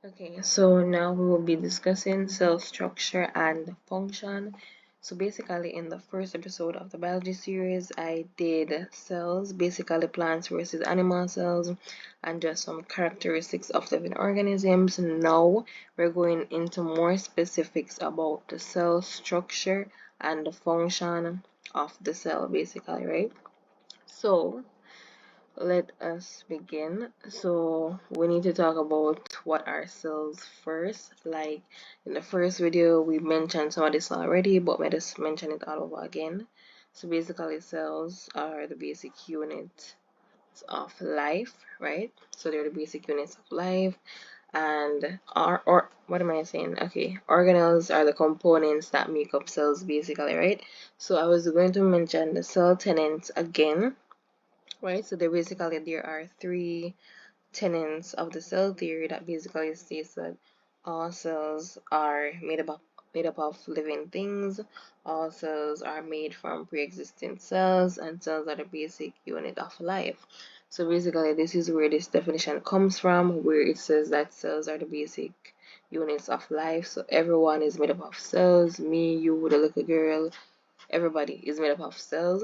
Okay, so now we will be discussing cell structure and function. So basically in the first episode of the biology series, I did cells, basically plants versus animal cells, and just some characteristics of living organisms. Now we're going into more specifics about the cell structure and the function of the cell, basically, right? So let us begin. So we need to talk about what are cells first. Like in the first video, we mentioned some of this already, but let us mention it all over again. So basically, cells are the basic units of life, right? So they're the basic units of life, and or what am I saying? Okay, organelles are the components that make up cells, basically, right? So I was going to mention the cell tenants again, right? So there are three tenets of the cell theory that basically states that all cells are made up of living things, all cells are made from pre-existing cells, and cells are the basic unit of life. So basically this is where this definition comes from, where it says that cells are the basic units of life. So everyone is made up of cells, me, you, the little girl, everybody is made up of cells.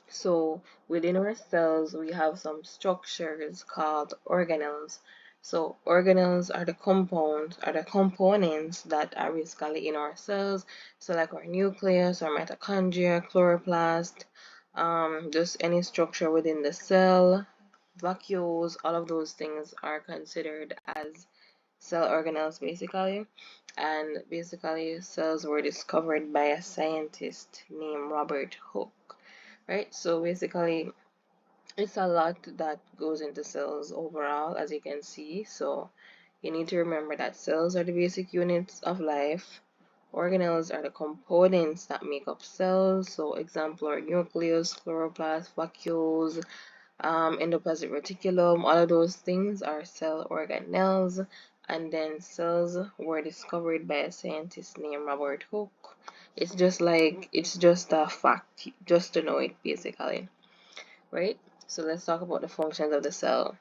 So within our cells, we have some structures called organelles. So organelles are the components that are basically in our cells. So like our nucleus, our mitochondria, chloroplast, just any structure within the cell, vacuoles, all of those things are considered as cell organelles basically. And basically cells were discovered by a scientist named Robert Hooke, right? So basically it's a lot that goes into cells overall, as you can see. So you need to remember that cells are the basic units of life. Organelles are the components that make up cells. So example are nucleus, chloroplast, vacuoles, endoplasmic reticulum, all of those things are cell organelles. And then cells were discovered by a scientist named Robert Hooke. It's just a fact, just to know it basically, right? So let's talk about the functions of the cell.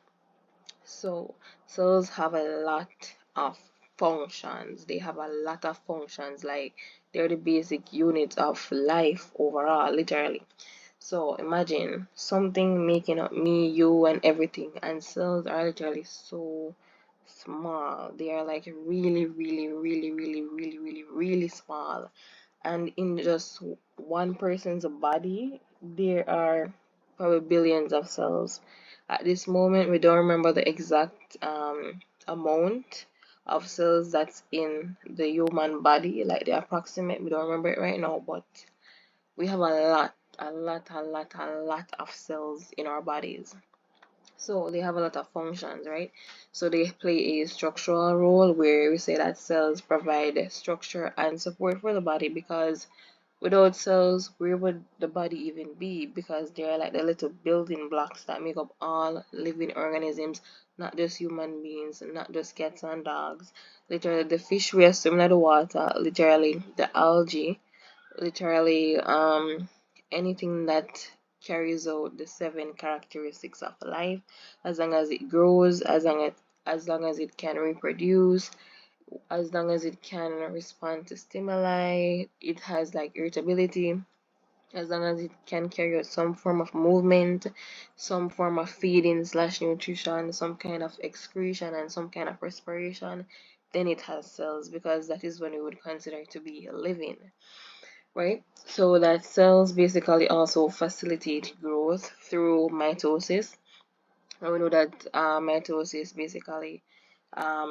So cells have a lot of functions. They have a lot of functions, like they're the basic units of life overall, literally. So imagine something making up me, you, and everything, and cells are literally so small. They are like really, really, really, really, really, really, really small. And in just one person's body, there are probably billions of cells. At this moment, we don't remember the exact amount of cells that's in the human body, like the approximate, we don't remember it right now, but we have a lot of cells in our bodies. So they have a lot of functions, right? So they play a structural role where we say that cells provide structure and support for the body, because without cells, where would the body even be? Because they're like the little building blocks that make up all living organisms, not just human beings, not just cats and dogs. Literally, the fish we swim in the water, literally, the algae, literally anything that carries out the seven characteristics of life, as long as it grows, as long as it can reproduce, as long as it can respond to stimuli, it has like irritability, as long as it can carry out some form of movement, some form of feeding slash nutrition, some kind of excretion, and some kind of respiration, then it has cells, because that is when we would consider to be living, right? So that cells basically also facilitate growth through mitosis. And we know that mitosis basically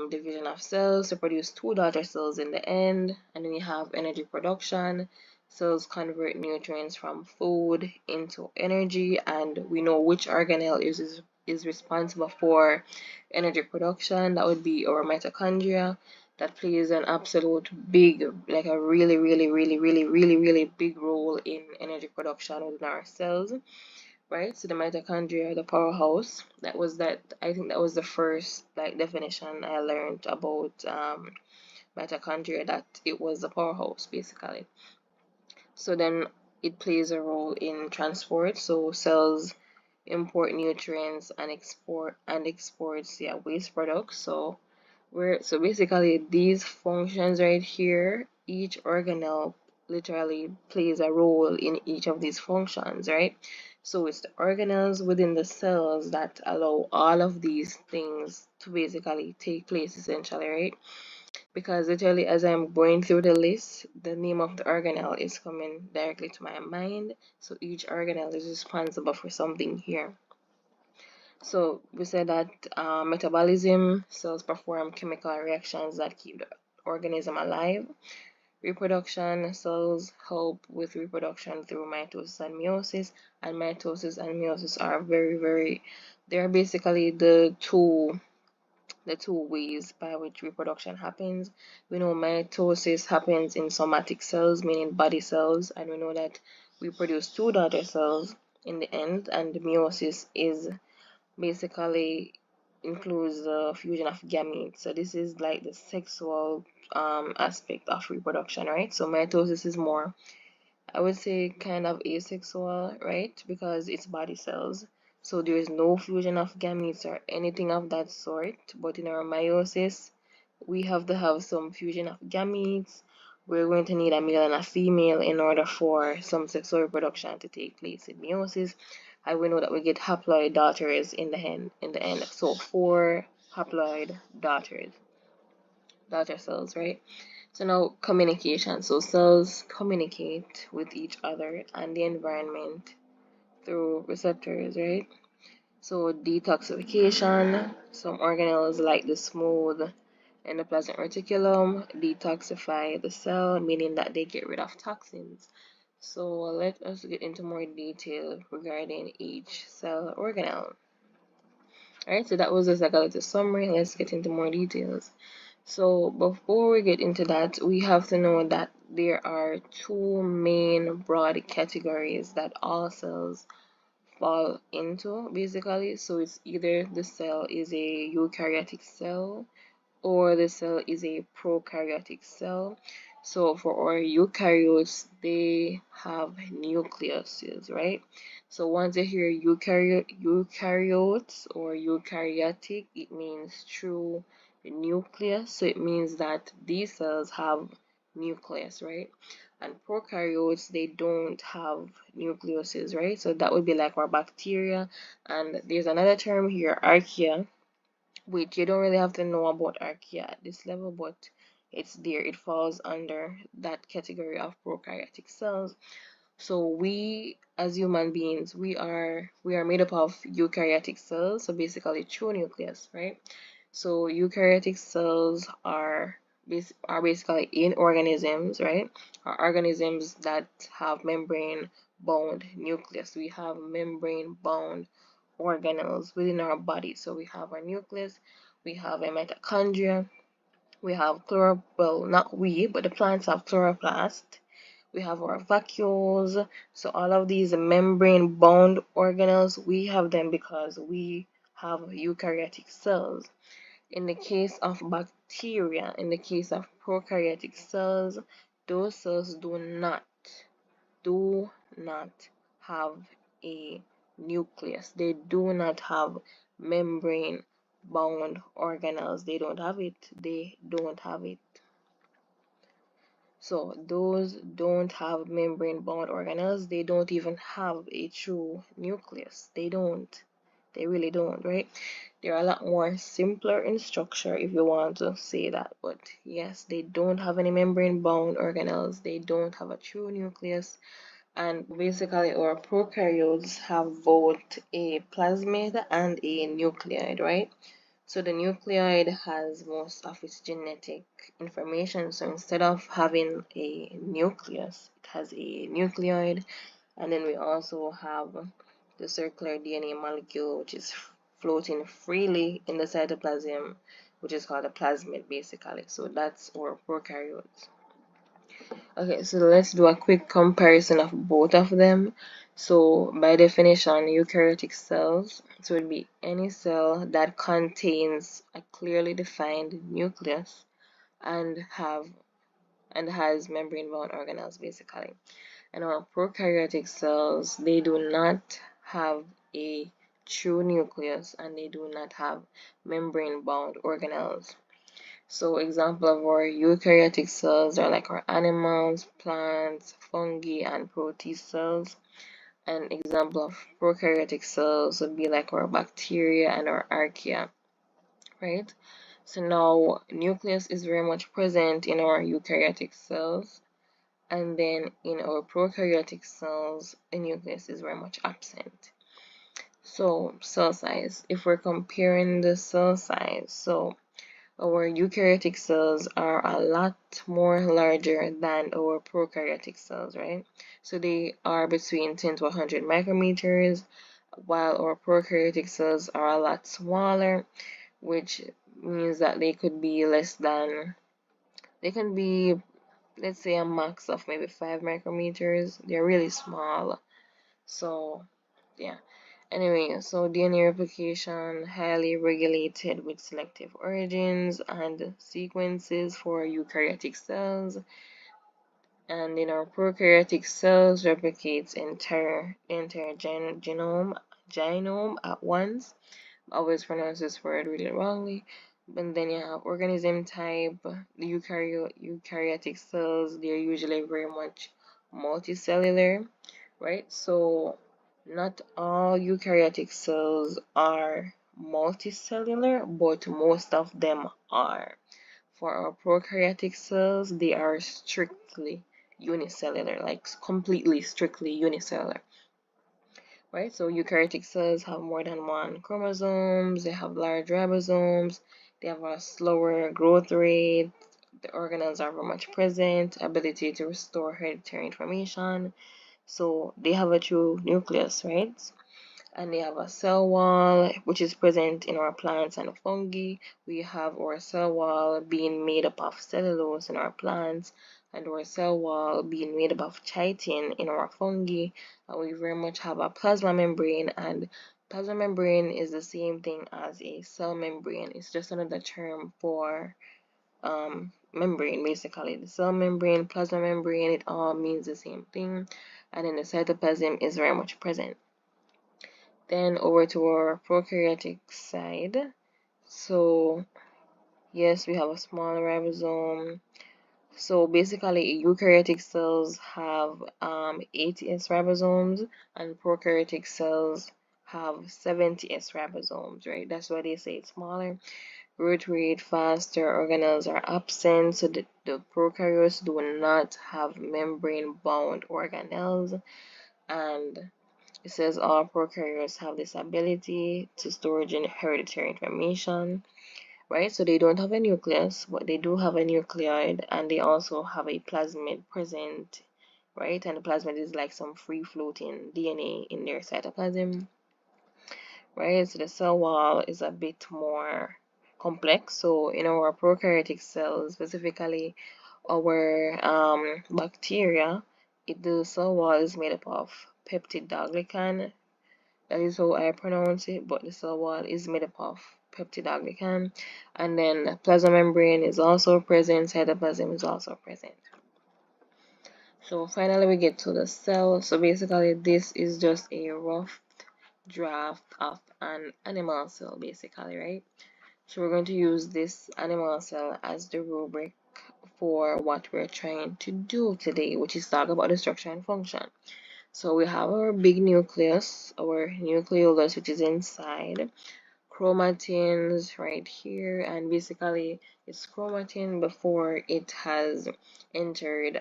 division of cells to produce two daughter cells in the end, and then you have energy production. Cells convert nutrients from food into energy, and we know which organelle is responsible for energy production. That would be our mitochondria. That plays an absolute big, like a really, really, really, really, really, really big role in energy production within our cells, right? So the mitochondria are the powerhouse. I think that was the first like definition I learned about mitochondria, that it was the powerhouse basically. So then it plays a role in transport. So cells import nutrients and exports waste products. So So basically these functions right here, each organelle literally plays a role in each of these functions, right? So it's the organelles within the cells that allow all of these things to basically take place essentially, right? Because literally as I'm going through the list, the name of the organelle is coming directly to my mind. So each organelle is responsible for something here. So we said that metabolism, cells perform chemical reactions that keep the organism alive. Reproduction, cells help with reproduction through mitosis and meiosis. And mitosis and meiosis are they're basically the two ways by which reproduction happens. We know mitosis happens in somatic cells, meaning body cells, and we know that we produce two daughter cells in the end, and meiosis is basically includes the fusion of gametes. So this is like the sexual aspect of reproduction, right? So mitosis is more, I would say, kind of asexual, right? Because it's body cells. So there is no fusion of gametes or anything of that sort. But in our meiosis, we have to have some fusion of gametes. We're going to need a male and a female in order for some sexual reproduction to take place in meiosis. And we know that we get haploid daughters in the end. So 4 haploid daughter cells, right? So now communication. So cells communicate with each other and the environment through receptors, right? So detoxification. Some organelles like the smooth endoplasmic reticulum detoxify the cell, meaning that they get rid of toxins. So let us get into more detail regarding each cell organelle. Alright, so that was just like a little summary. Let's get into more details. So before we get into that, we have to know that there are two main broad categories that all cells fall into basically. So it's either the cell is a eukaryotic cell or the cell is a prokaryotic cell. So for our eukaryotes, they have nucleuses, right? So once you hear eukaryotes or eukaryotic, it means true nucleus. So it means that these cells have nucleus, right? And prokaryotes, they don't have nucleuses, right? So that would be like our bacteria. And there's another term here, archaea, which you don't really have to know about archaea at this level, but it's there. It falls under that category of prokaryotic cells. So we, as human beings, we are made up of eukaryotic cells, so basically true nucleus, right? So eukaryotic cells are basically in organisms, right? Are organisms that have membrane bound nucleus. We have membrane bound organelles within our body. So we have our nucleus, we have a mitochondria, we have well, not we, but the plants have chloroplast, we have our vacuoles. So all of these membrane bound organelles, we have them because we have eukaryotic cells. In the case of bacteria, in the case of prokaryotic cells, those cells do not have a nucleus. They do not have membrane bound organelles. They don't have it. They don't have it. So those don't have membrane bound organelles. They don't even have a true nucleus. They don't. They really don't, right? They're a lot more simpler in structure if you want to say that. But yes, they don't have any membrane bound organelles. They don't have a true nucleus. And basically our prokaryotes have both a plasmid and a nucleoid, right? So the nucleoid has most of its genetic information. So instead of having a nucleus, it has a nucleoid. And then we also have the circular DNA molecule, which is floating freely in the cytoplasm, which is called a plasmid basically. So that's our prokaryotes. Okay, so let's do a quick comparison of both of them. So by definition, eukaryotic cells, so it would be any cell that contains a clearly defined nucleus and has membrane bound organelles basically. And our prokaryotic cells, they do not have a true nucleus and they do not have membrane bound organelles. So example of our eukaryotic cells are like our animals, plants, fungi, and protist cells. An example of prokaryotic cells would be like our bacteria and our archaea, right? So now nucleus is very much present in our eukaryotic cells, and then in our prokaryotic cells, the nucleus is very much absent. So cell size, if we're comparing the cell size, so our eukaryotic cells are a lot more larger than our prokaryotic cells, right? So they are between 10 to 100 micrometers, while our prokaryotic cells are a lot smaller, which means that they could be less than, they can be, let's say, a max of maybe 5 micrometers. They're really small. So, yeah. Anyway, so DNA replication highly regulated with selective origins and sequences for eukaryotic cells, and in our prokaryotic cells replicates entire genome at once. I always pronounce this word really wrongly. But then you have organism type, the eukaryotic cells, they're usually very much multicellular, right? So not all eukaryotic cells are multicellular, but most of them are. For our prokaryotic cells, they are strictly unicellular, like completely strictly unicellular, right? So eukaryotic cells have more than one chromosomes, they have large ribosomes, they have a slower growth rate, the organelles are very much present, ability to restore hereditary information. So they have a true nucleus, right? And they have a cell wall which is present in our plants and fungi. We have our cell wall being made up of cellulose in our plants, and our cell wall being made up of chitin in our fungi. And we very much have a plasma membrane, and plasma membrane is the same thing as a cell membrane. It's just another term for membrane, basically. The cell membrane, plasma membrane, it all means the same thing. And then the cytoplasm is very much present. Then over to our prokaryotic side. So yes, we have a small ribosome. So basically, eukaryotic cells have 80S ribosomes, and prokaryotic cells have 70S ribosomes, right? That's why they say it's smaller. Growth rate faster, organelles are absent, so the prokaryotes do not have membrane-bound organelles, and it says all prokaryotes have this ability to store hereditary information, right? So they don't have a nucleus, but they do have a nucleoid, and they also have a plasmid present, right? And the plasmid is like some free floating DNA in their cytoplasm, right? So the cell wall is a bit more complex. So in our prokaryotic cells, specifically our bacteria, the cell wall is made up of peptidoglycan. That is how I pronounce it, but the cell wall is made up of peptidoglycan, and then plasma membrane is also present, cytoplasm is also present. So finally we get to the cell. So basically this is just a rough draft of an animal cell, basically, right? So we're going to use this animal cell as the rubric for what we're trying to do today, which is talk about the structure and function. So we have our big nucleus, our nucleolus, which is inside, chromatins right here, and basically it's chromatin before it has entered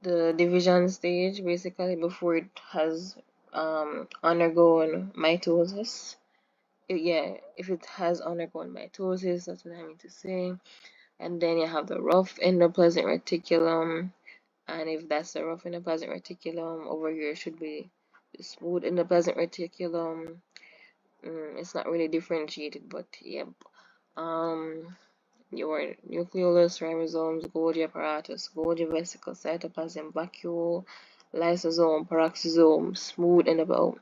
the division stage, basically before it has undergone mitosis. Yeah, if it has undergone mitosis, that's what I mean to say. And then you have the rough endoplasmic reticulum, and if that's the rough endoplasmic reticulum, over here should be the smooth endoplasmic reticulum. It's not really differentiated, but yeah. Your nucleolus, ribosomes, Golgi apparatus, Golgi vesicle, cytoplasm, vacuole, lysosome, peroxisome, smooth endoplasm.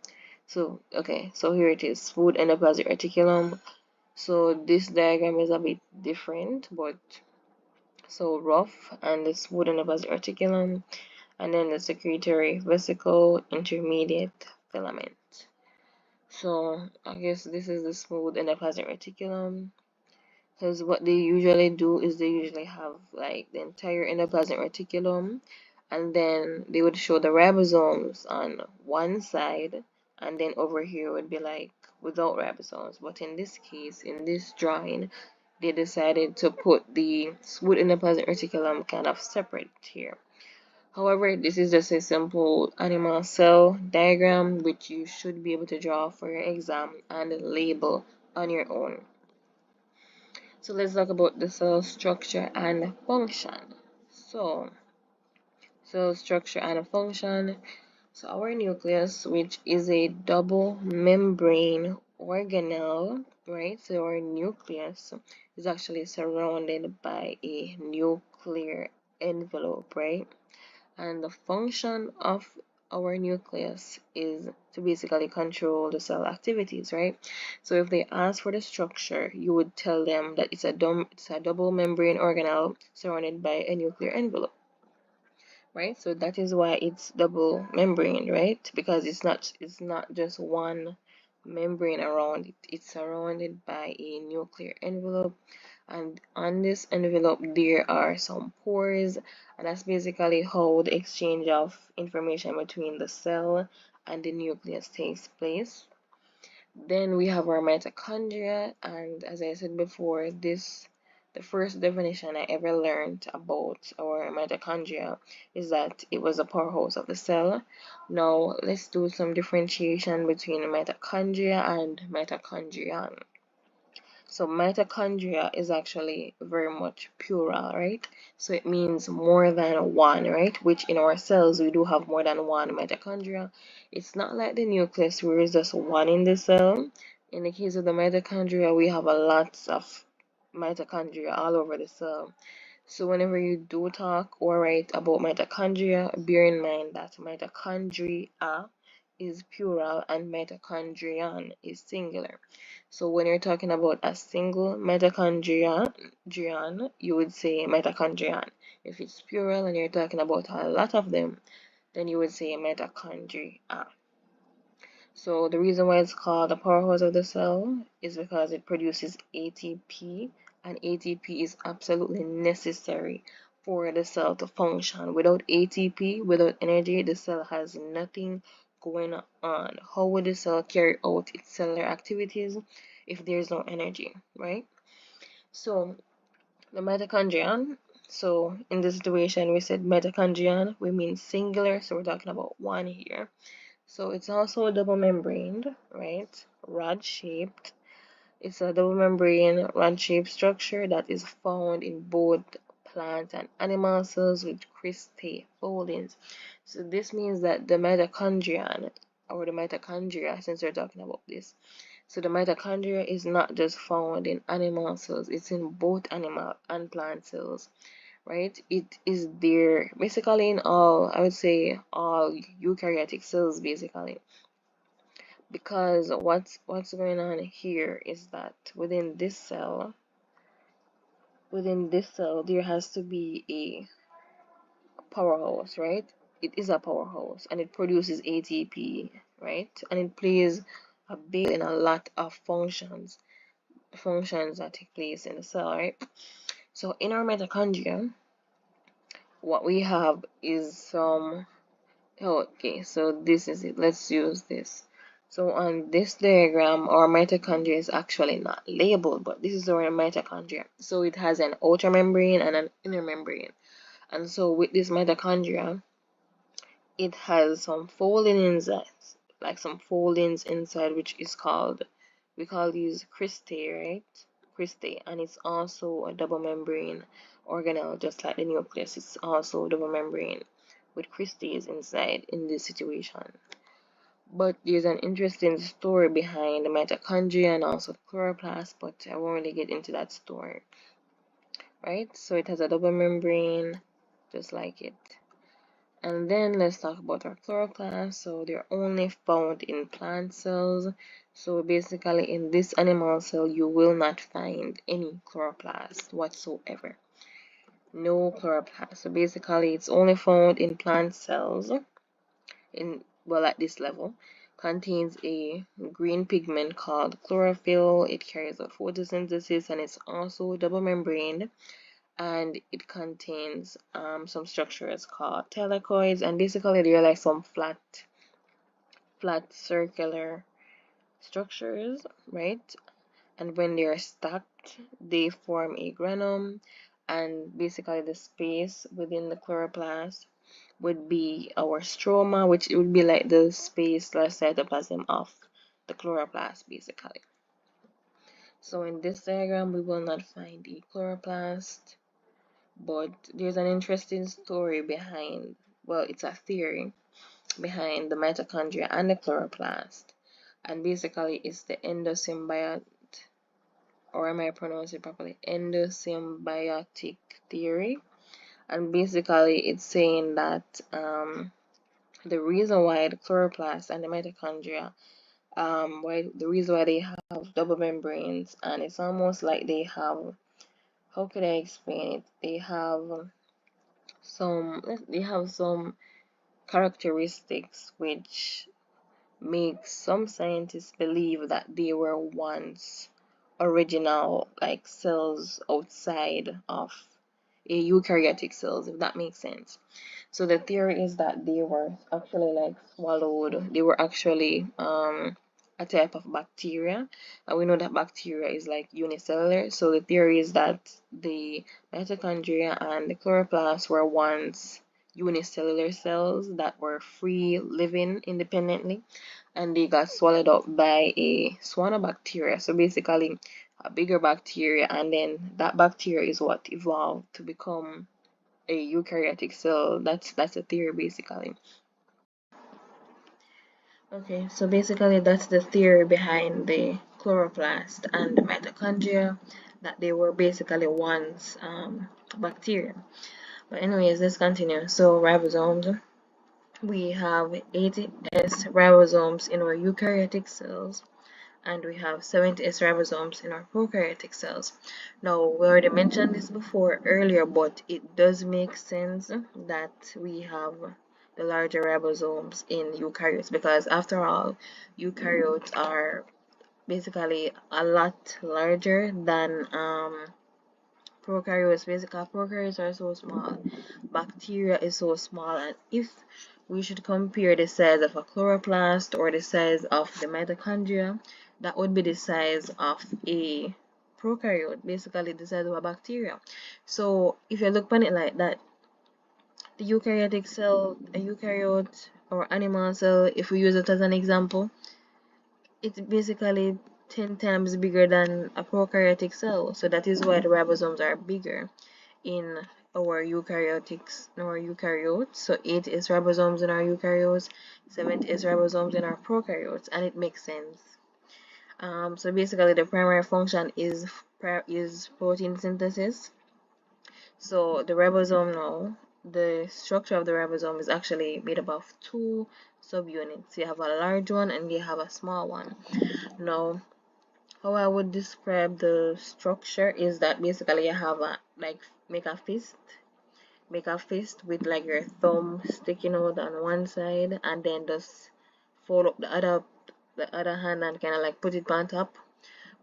So okay, so here it is, smooth endoplasmic reticulum. So this diagram is a bit different, but so rough and the smooth endoplasmic reticulum, and then the secretory vesicle, intermediate filament. So I guess this is the smooth endoplasmic reticulum. because what they usually do is they usually have like the entire endoplasmic reticulum, and then they would show the ribosomes on one side, and then over here would be like without ribosomes. But in this case, in this drawing, they decided to put the smooth endoplasmic reticulum kind of separate here. However, this is just a simple animal cell diagram which you should be able to draw for your exam and label on your own. So let's talk about the cell structure and function. So, cell structure and function. So our nucleus, which is a double membrane organelle, right? So our nucleus is actually surrounded by a nuclear envelope, right? And the function of our nucleus is to basically control the cell activities, right? So if they ask for the structure, you would tell them that it's a double membrane organelle surrounded by a nuclear envelope, right? So that is why it's double membrane, right? Because it's not just one membrane around it. It's surrounded by a nuclear envelope, and on this envelope there are some pores, and that's basically how the exchange of information between the cell and the nucleus takes place. Then we have our mitochondria, and as I said before, the first definition I ever learned about our mitochondria is that it was a powerhouse of the cell. Now let's do some differentiation between mitochondria and mitochondrion. So mitochondria is actually very much plural, right? So it means more than one, right? Which in our cells we do have more than one mitochondria. It's not like the nucleus where it's just one in the cell. In the case of the mitochondria, we have a lot of mitochondria all over the cell. So whenever you do talk or write about mitochondria, bear in mind that mitochondria is plural and mitochondrion is singular. So when you're talking about a single mitochondrion, you would say mitochondrion. If it's plural and you're talking about a lot of them, then you would say mitochondria. So the reason why it's called the powerhouse of the cell is because it produces ATP, and ATP is absolutely necessary for the cell to function. Without ATP, without energy, the cell has nothing going on. How would the cell carry out its cellular activities if there's no energy, right? So the mitochondrion, so in this situation we said mitochondrion, we mean singular, so we're talking about one here. So it's also a double membraned, right? Rod shaped. It's a double membrane rod shaped structure that is found in both plant and animal cells with cristae foldings. So this means that the mitochondrion, or the mitochondria, since we're talking about this, so the mitochondria is not just found in animal cells, it's in both animal and plant cells, right? It is there basically in all, I would say all eukaryotic cells basically, because what's going on here is that within this cell there has to be a powerhouse, right? It is a powerhouse and it produces ATP, right? And it plays a big in a lot of functions that take place in the cell, right? So in our mitochondria, what we have is some okay, so this is it. Let's use this. So on this diagram, our mitochondria is actually not labeled, but this is our mitochondria. So it has an outer membrane and an inner membrane. And so with this mitochondria, it has some foldings, like some foldings inside, which is called, we call these cristae, right? Cristae, and it's also a double membrane organelle, just like the nucleus. It's also double membrane with cristae inside in this situation. But there's an interesting story behind the mitochondria and also chloroplast, but I won't really get into that story, right? So it has a double membrane, just like it. And then let's talk about our chloroplasts. So they're only found in plant cells. So basically in this animal cell, you will not find any chloroplast whatsoever. No chloroplast. So basically it's only found in plant cells, in well at this level. contains a green pigment called chlorophyll. It carries out photosynthesis and it's also double membraned, and it contains some structures called thylakoids, and basically they're like some flat circular structures, right? And when they are stacked, they form a granum, and basically the space within the chloroplast would be our stroma, which it would be like the space slash cytoplasm of the chloroplast basically. So in this diagram we will not find a chloroplast, but there's an interesting story behind, well, it's a theory behind the mitochondria and the chloroplast, and basically it's the endosymbiont, or am I pronouncing it properly? Endosymbiotic theory. And basically it's saying that the reason why the chloroplast and the mitochondria, the reason why they have double membranes, and it's almost like they have, how could I explain it? They have some characteristics which makes some scientists believe that they were once original like cells outside of a eukaryotic cells, if that makes sense. So the theory is that they were actually like swallowed. They were actually a type of bacteria, and we know that bacteria is like unicellular. So the theory is that the mitochondria and the chloroplasts were once unicellular cells that were free living independently, and they got swallowed up by a cyanobacteria. So basically a bigger bacteria, and then that bacteria is what evolved to become a eukaryotic cell. That's a theory basically. Okay, so basically that's the theory behind the chloroplast and the mitochondria, that they were basically once bacteria. But anyways, let's continue. So ribosomes, we have 80S ribosomes in our eukaryotic cells, and we have 70S ribosomes in our prokaryotic cells. Now, we already mentioned this before earlier, but it does make sense that we have the larger ribosomes in eukaryotes, because after all, eukaryotes are basically a lot larger than prokaryotes. Basically, prokaryotes are so small, bacteria is so small, and if we should compare the size of a chloroplast or the size of the mitochondria, that would be the size of a prokaryote, basically the size of a bacteria. So if you look upon it like that, the eukaryotic cell, a eukaryote or animal cell, if we use it as an example, it's basically 10 times bigger than a prokaryotic cell. So that is why the ribosomes are bigger in our eukaryotes. So 8 is ribosomes in our eukaryotes, 7 is ribosomes in our prokaryotes, and it makes sense. So basically the primary function is protein synthesis. So the ribosome now, the structure of the ribosome is actually made up of two subunits. You have a large one and you have a small one. Now, how I would describe the structure is that basically you have a, like, make a fist with like your thumb sticking out on one side, and then just fold up the other hand and kind of like put it on top,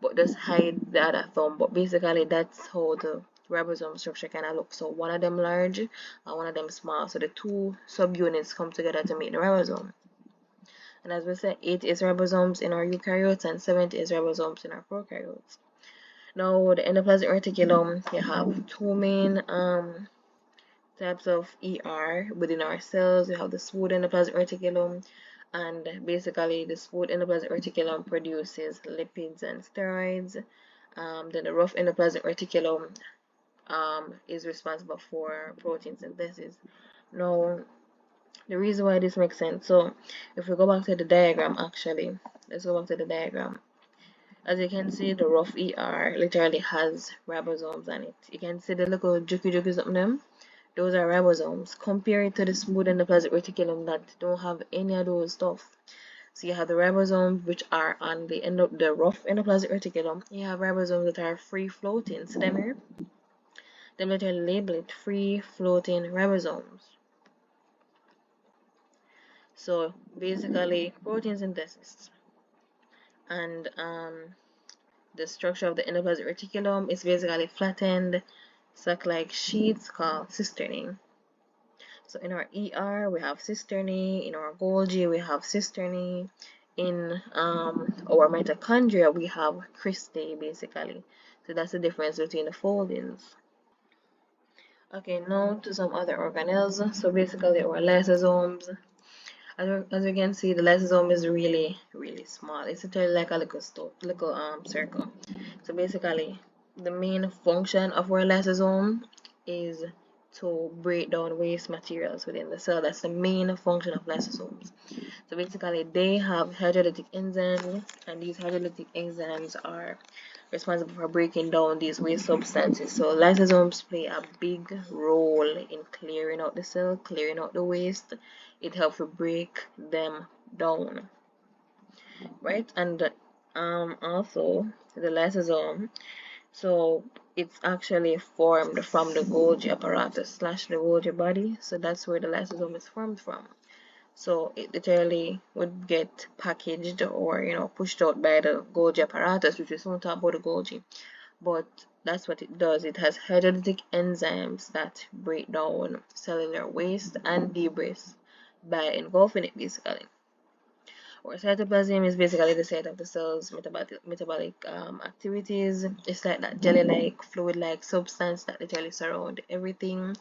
but just hide the other thumb. But basically that's how the ribosome structure kind of looks. So one of them large and one of them small, so the two subunits come together to make the ribosome. And as we said, 8 is ribosomes in our eukaryotes and 7 is ribosomes in our prokaryotes. Now the endoplasmic reticulum, you have two main types of ER within our cells. We have the smooth endoplasmic reticulum, and basically the smooth endoplasmic reticulum produces lipids and steroids. Then the rough endoplasmic reticulum is responsible for protein synthesis. Now, the reason why this makes sense, so if we go back to the diagram, actually, let's go back to the diagram. As you can see, the rough ER literally has ribosomes on it. You can see the little jukis up them. Those are ribosomes. Compare it to the smooth endoplasmic reticulum that don't have any of those stuff. So you have the ribosomes which are on the end of the rough endoplasmic reticulum. You have ribosomes that are free floating. See them here? Them literally label it free floating ribosomes. So basically protein synthesis, and the structure of the endoplasmic reticulum is basically flattened sac-like sheets called cisternae. So in our ER we have cisternae, in our Golgi we have cisternae, in our mitochondria we have cristae basically. So that's the difference between the foldings. Okay, now to some other organelles. So basically our lysosomes. As you can see, the lysosome is really small. It's literally like a little circle. So basically, the main function of our lysosome is to break down waste materials within the cell. That's the main function of lysosomes. So basically, they have hydrolytic enzymes, and these hydrolytic enzymes are responsible for breaking down these waste substances. So lysosomes play a big role in clearing out the cell, clearing out the waste. It helps to break them down, right? And also the lysosome, so it's actually formed from the Golgi apparatus slash the Golgi body. So that's where the lysosome is formed from. So it literally would get packaged or pushed out by the Golgi apparatus, which we won't talk about the Golgi. But that's what it does. It has hydrolytic enzymes that break down cellular waste and debris by engulfing it basically. Or cytoplasm is basically the site of the cell's metabolic activities. It's like that jelly-like, fluid-like substance that literally surround everything.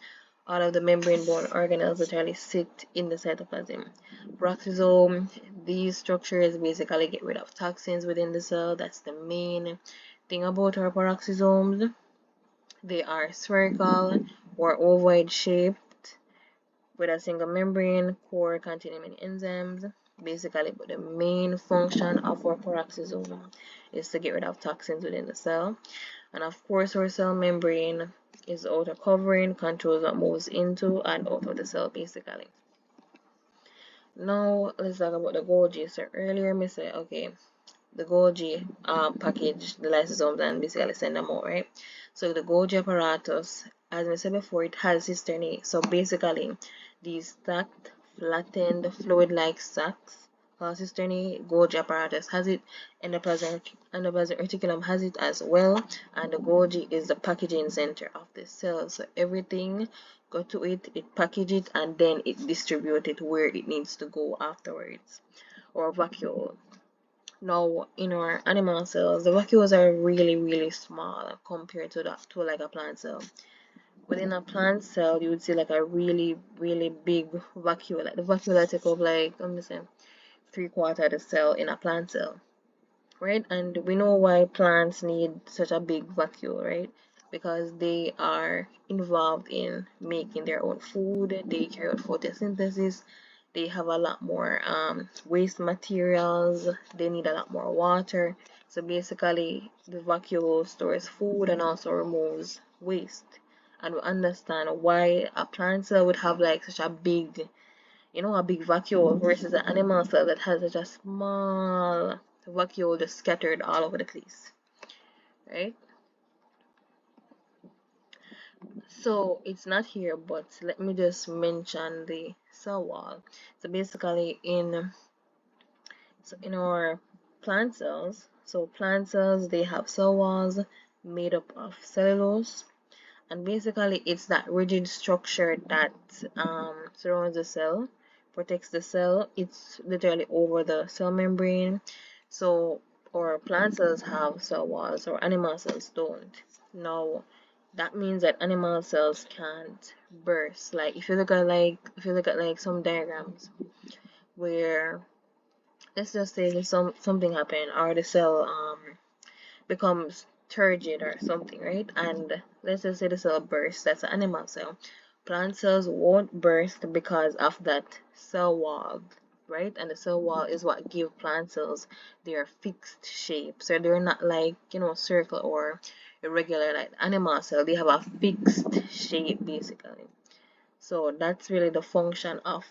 All of the membrane-bound organelles literally sit in the cytoplasm. Peroxisome, these structures basically get rid of toxins within the cell. That's the main thing about our peroxisomes. They are spherical or ovoid shaped with a single membrane core containing many enzymes. Basically, but the main function of our peroxisome is to get rid of toxins within the cell. And of course, our cell membrane is outer covering, controls what moves into and out of the cell basically. Now let's talk about the Golgi. So earlier I said, okay, the Golgi package the lysosomes and basically send them out, right? So the Golgi apparatus, as I said before, it has cisternae. So basically, these stacked, flattened, fluid-like sacs called cisternae, Golgi apparatus has it, and the endoplasmic reticulum has it as well. And the Golgi is the packaging center of the cell. So everything go to it, it package it, and then it distribute it where it needs to go afterwards, or vacuole. Now, in our animal cells, the vacuoles are really small compared to like a plant cell. Within a plant cell, you would see like a really big vacuole. Like the vacuole that take up like, I'm just saying, 3/4 of the cell in a plant cell, right? And we know why plants need such a big vacuole, right? Because they are involved in making their own food. They carry out photosynthesis. They have a lot more waste materials. They need a lot more water. So basically, the vacuole stores food and also removes waste. And we understand why a plant cell would have like such a big, a big vacuole versus an animal cell that has such a small vacuole just scattered all over the place, right? So it's not here, but let me just mention the cell wall. So basically in our plant cells, they have cell walls made up of cellulose, and basically it's that rigid structure that surrounds the cell, protects the cell. It's literally over the cell membrane. So our plant cells have cell walls, or animal cells don't. Now that means that animal cells can't burst. Like if you look at like some diagrams where, let's just say something happened, or the cell becomes turgid or something, right? And let's just say the cell bursts. That's an animal cell. Plant cells won't burst because of that cell wall, right? And the cell wall is what gives plant cells their fixed shape. So they're not like, circle or irregular like animal cell. They have a fixed shape basically. So that's really the function of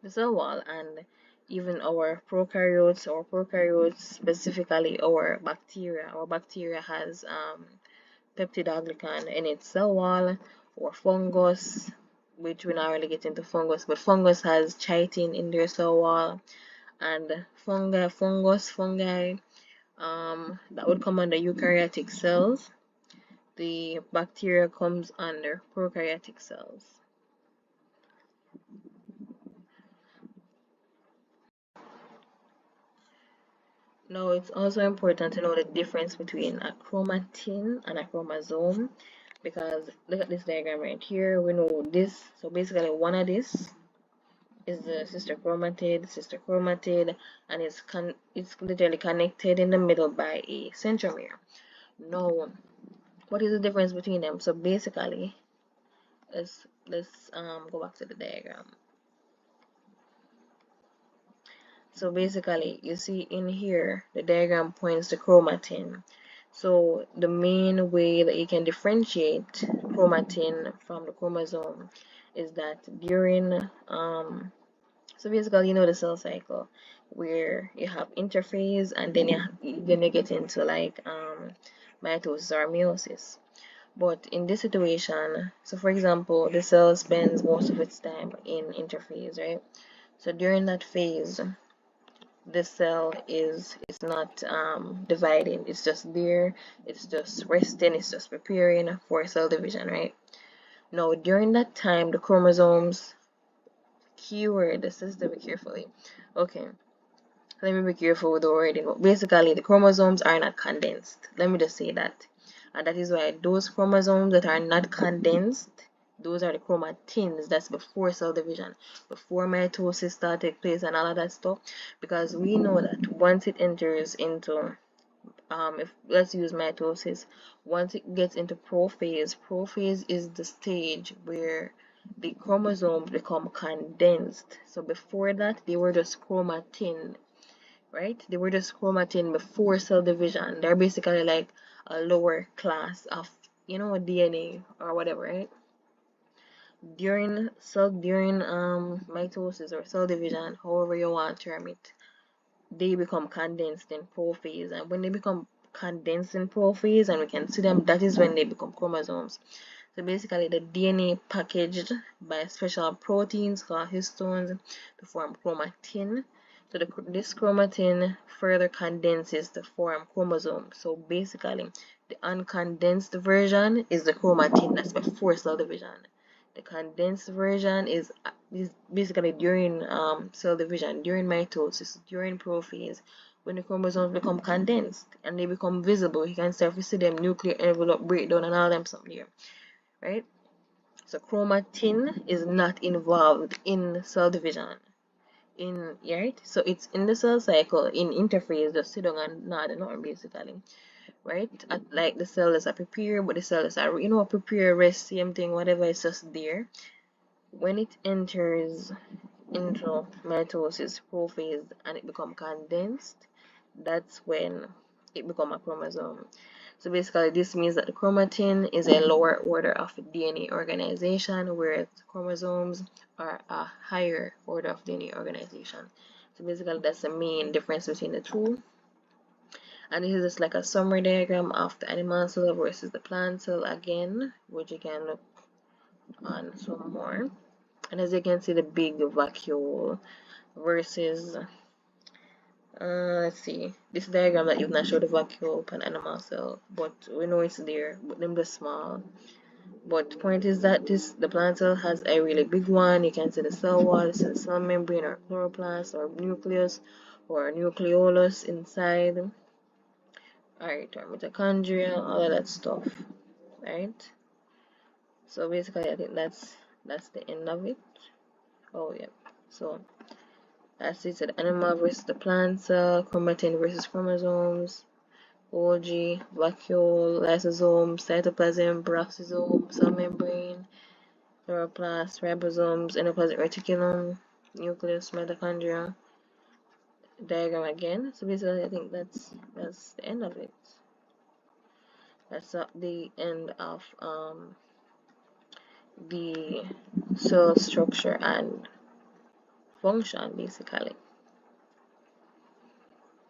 the cell wall. And even our prokaryotes, specifically our bacteria has peptidoglycan in its cell wall, or fungus which we're not really getting to fungus, but fungus has chitin in their cell wall, and fungi, that would come under eukaryotic cells. The bacteria comes under prokaryotic cells. Now, it's also important to know the difference between a chromatin and a chromosome, because look at this diagram right here. We know this. So basically, one of this is the sister chromatid, and it's literally connected in the middle by a centromere. Now, what is the difference between them? So basically, let's go back to the diagram. So basically, you see in here, the diagram points to chromatin. So the main way that you can differentiate chromatin from the chromosome is that during, so basically, you know the cell cycle, where you have interphase, and then you get into like mitosis or meiosis. But in this situation, so for example, the cell spends most of its time in interphase, right? So during that phase, this cell is not dividing, it's just there, it's just resting, it's just preparing for cell division, right? Now during that time, the chromosomes, keyword, this is to be carefully, okay, let me be careful with the wording. Basically, the chromosomes are not condensed, let me just say that, and that is why those chromosomes that are not condensed, those are the chromatins. That's before cell division, before mitosis start take place and all of that stuff. Because we know that once it enters into, if let's use mitosis, once it gets into prophase is the stage where the chromosomes become condensed. So before that, they were just chromatin, right? They were just chromatin before cell division. They're basically like a lower class of, DNA or whatever, right? During mitosis or cell division, however you want to term it, they become condensed in prophase, and when they become condensed in prophase and we can see them, that is when they become chromosomes. So basically, the DNA packaged by special proteins called histones to form chromatin. So this chromatin further condenses to form chromosomes. So basically, the uncondensed version is the chromatin that's before cell division. The condensed version is basically during cell division, during mitosis, during prophase, when the chromosomes become condensed and they become visible. You can start to see them nuclear envelope breakdown and all them something here, right? So chromatin is not involved in cell division. Right? So it's in the cell cycle in interphase, just sit down and nod and nothing basically. Right? Like the cell is a prepare, but the cell is a prepare, rest, same thing, whatever, it's just there. When it enters into mitosis prophase and it become condensed, that's when it become a chromosome. So basically, this means that the chromatin is a lower order of DNA organization, whereas chromosomes are a higher order of DNA organization. So basically, that's the main difference between the two. And this is just like a summary diagram of the animal cell versus the plant cell again, which you can look on some more. And as you can see, the big vacuole versus let's see, this diagram that you've not showed the vacuole of an animal cell, but we know it's there, but them just small. But the point is that the plant cell has a really big one. You can see the cell wall, you see the cell membrane or chloroplast or nucleus or nucleolus inside. Alright, or mitochondria, all of that stuff. Right? So basically, I think that's the end of it. Oh yeah. So that's it. So the animal versus the plant cell, chromatin versus chromosomes, Golgi, vacuole, lysosome, cytoplasm, peroxisome, cell membrane, chloroplast, ribosomes, endoplasmic reticulum, nucleus, mitochondria. Diagram again. So basically, I think that's the end of it. That's the end of the cell structure and function, basically.